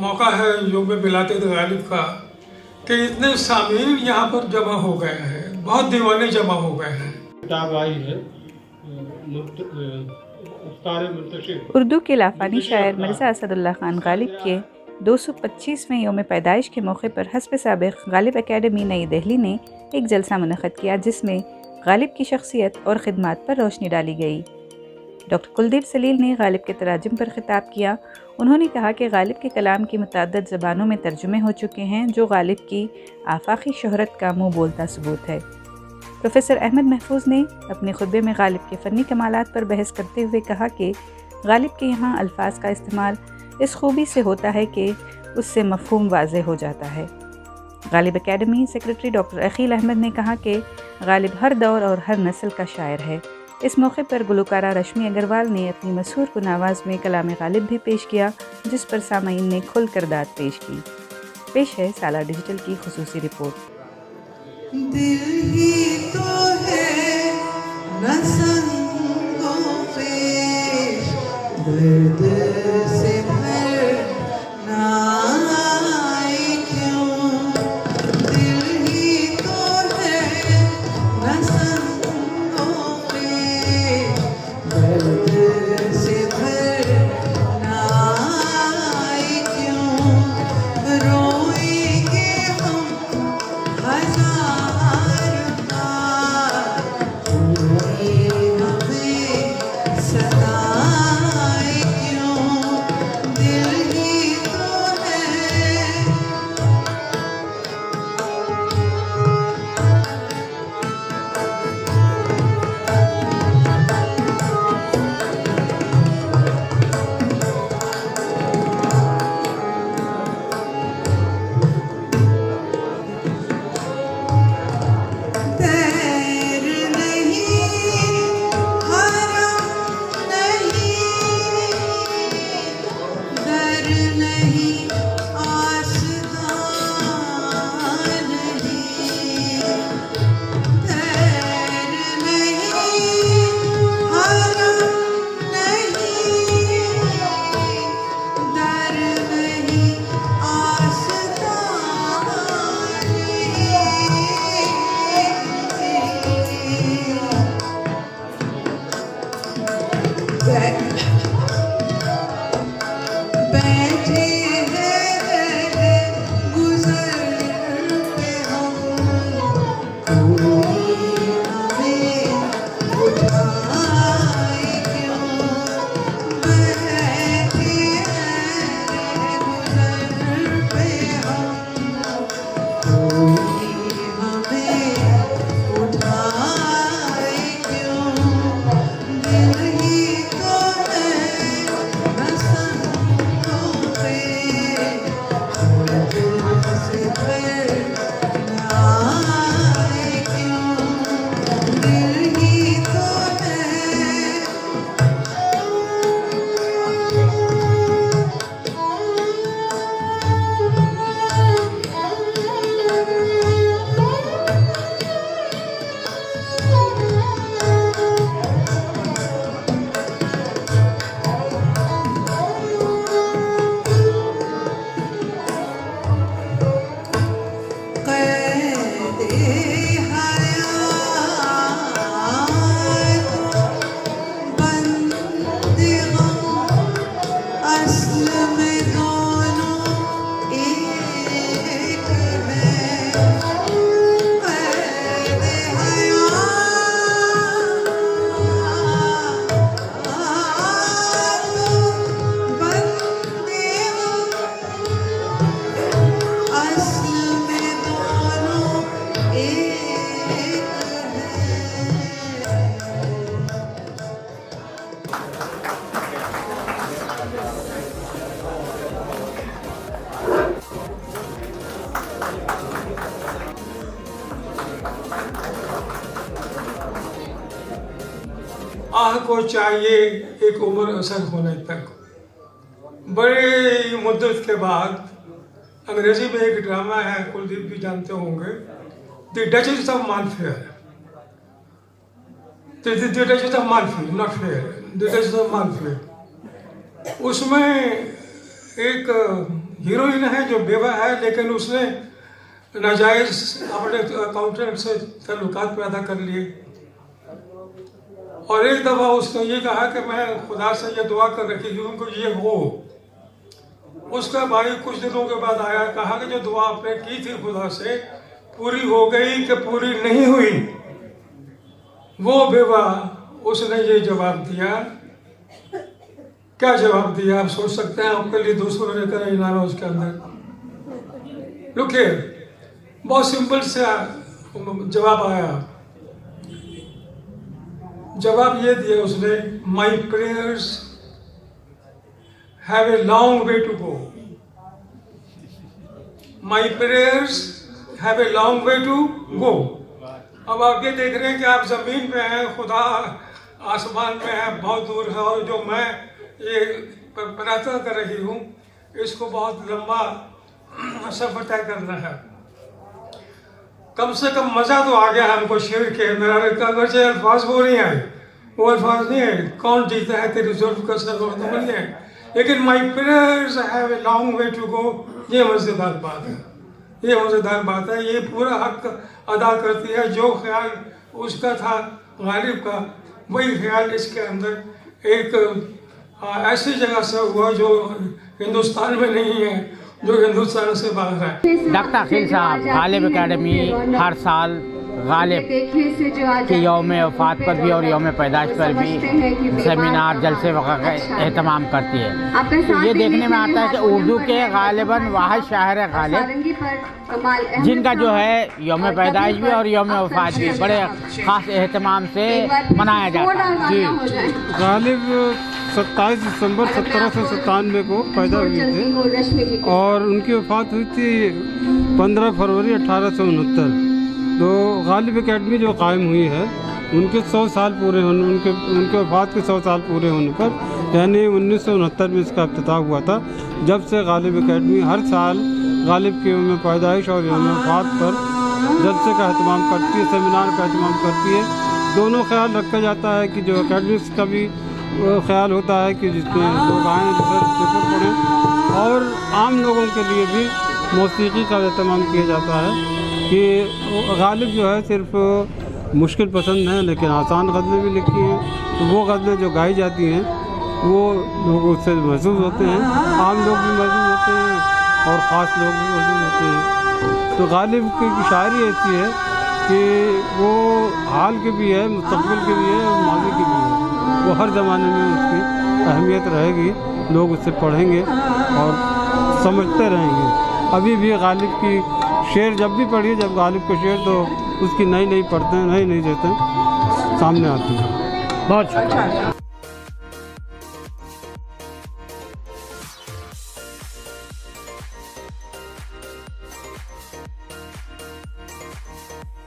मौका है जो मैं बिलाते थे गालिब का कि इतने सामीन यहाँ पर जमा हो गए हैं, बहुत दीवाने जमा हो गए हैं। किताब आई है उस्ताद मुंतशिर उर्दू के लाफानी शायर मिर्ज़ा असदुल्लाह खान गालिब के 225वें योम पैदाइश के मौके पर हस्ब साबिक़ गालिब एकेडमी नई दिल्ली ने एक जलसा मुनक़्क़द किया, जिसमें गालिब की शख्सियत और ख़िदमात पर रोशनी डाली गई। डॉक्टर कुलदीप सलील ने गालिब के तराजुम पर ख़िताब किया। उन्होंने कहा कि गालिब के कलाम की मुतअद्दिद ज़बानों में तर्जुमे हो चुके हैं, जो गालिब की आफाकी शोहरत का मुँह बोलता सबूत है। प्रोफेसर अहमद महफूज ने अपने खुतबे में गालिब के फ़नी कमालात पर बहस करते हुए कहा कि गालिब के यहाँ अल्फाज का इस्तेमाल इस खूबी से होता है कि उससे मफ़हूम वाज़ेह हो जाता है। Ghalib academy secretary doctor Aqeel Ahmed ने कहा कि गालिब हर दौर और हर नस्ल का शायर है। इस मौके पर गुलकारा रश्मि अग्रवाल ने अपनी मशहूर गुन आवाज़ में कलाम गालिब भी पेश किया, जिस पर सामईन ने खुलकर दाद पेश की। पेश है साला डिजिटल की खुसूसी रिपोर्ट। दिल ही तो है न संगों पे दर्द से भरना आए क्यों। दिल ही तो है न संगों पे दर्द से भरना आए क्यों। रोएंगे हम हजार बार, हमें सताए क्यों। दिल ही तो है। तैर नहीं हरम नहीं, दर नहीं आसमां नहीं। तैर नहीं हरम नहीं, दर नहीं आसमां बैठे हैं गुजर पे हम, कोई हमें उठाए क्यों। बैठे हैं गुजर पे हम, कोई हमें उठाए क्यों। दिल ही तो है न संगों पे दर्द से भरना आए क्यों। दिल ही तो है। क़ैद-ए हयात बंदे गम, असल में दोनों एक हैं। क़ैद-ए हयात बंदे गम, असल में दोनों एक हैं। आह को चाहिए एक उम्र असर होने तक। बड़ी मुद्दत के बाद अंग्रेजी में एक ड्रामा है, कुलदीप भी जानते होंगे, the Duchess of Malfi. The Duchess of Malfi, not fair, the Duchess of Malfi. उसमें एक हीरोइन है जो बेवा है, लेकिन उसने नाजायज अपने अकाउंटेंट से ताल्लुकात पैदा कर लिए। और एक दफ़ा उसने ये कहा कि मैं खुदा से ये दुआ कर रखी हूँ कि ये हो। उसका भाई कुछ दिनों के बाद आया, कहा कि जो दुआ आपने की थी खुदा से पूरी हो गई कि पूरी नहीं हुई। वो बेवा उसने ये जवाब दिया। क्या जवाब दिया आप सोच सकते हैं? आपके लिए दूसरों ने कहा इनारा उसके अंदर। लुकिए, बहुत सिंपल सा जवाब आया। जवाब ये दिया उसने, my prayers have a long way to go. My prayers have a long way to go. अब आप ये देख रहे हैं कि आप जमीन पे हैं, खुदा आसमान में है, बहुत दूर है, और जो मैं ये प्रार्थना कर रही हूँ इसको बहुत लंबा सफर तय करना है। कम से कम मज़ा तो आ गया हमको शेर के। मेरा अगरचे अल्फाज वो नहीं आए, वो अल्फाज नहीं है कौन जीता है तेरी जुल्फ का सर तो बन गए, लेकिन my prayers have a long way to go. ये मज़ेदार बात है, ये मज़ेदार बात है। ये पूरा हक अदा करती है। जो ख्याल उसका था गालिब का, वही ख्याल इसके अंदर एक ऐसी जगह से हुआ जो हिंदुस्तान में नहीं है, जो हिंदुस्तान से बाहर है। डॉक्टर अखिल साहब, गालिब एकेडमी हर साल गालिब के यौम वफ़ात पर भी और यौम पैदाइश पर भी सेमिनार जलसे वगैरह का एहतमाम करती है। तो ये देखने में आता है कि उर्दू के गालिबन वाहिद शायर है गालिब, जिनका जो है यौम पैदाइश भी और यौम वफ़ात भी बड़े ख़ास एहतमाम से मनाया जाता है। जी, गालिब 27 दिसंबर 1797 को पैदा हुए थे और उनकी वफ़ात हुई थी 15 फरवरी 1869। तो गालिब एकेडमी जो कायम हुई है उनके 100 साल पूरे होने, उनके वफ़ात के 100 साल पूरे होने पर यानी 1969 में इसका इफ्तिताह हुआ था। जब से गालिब एकेडमी हर साल गालिब के यौम पैदाइश और यौम वफ़ात पर जलसे का एहतमाम करती है, सेमिनार का एहतमाम करती है। दोनों ख्याल रखा जाता है कि जो एकेडमिक्स का भी ख्याल होता है कि जिसमें लोग आएँ, रिसर्च पेपर पढ़ें, और आम लोगों के लिए भी मौसीकी का एहतमाम किया जाता है कि गालिब जो है सिर्फ मुश्किल पसंद है लेकिन आसान गज़लें भी लिखी हैं। तो वो गज़लें जो गाई जाती हैं वो लोग उससे महसूस होते हैं, आम लोग भी महसूस होते हैं और ख़ास लोग भी महसूस होते हैं। तो गालिब की शायरी ऐसी है कि वो हाल के भी है, मुस्तक़बिल के भी है और माज़ी की भी है। वो हर ज़माने में उसकी अहमियत रहेगी, लोग उससे पढ़ेंगे और समझते रहेंगे। अभी भी गालिब की शेर जब भी पढ़िए, जब गालिब के शेर तो उसकी नई नई पढ़ते हैं, नई नई देते हैं सामने आती है। बहुत शुक्रिया।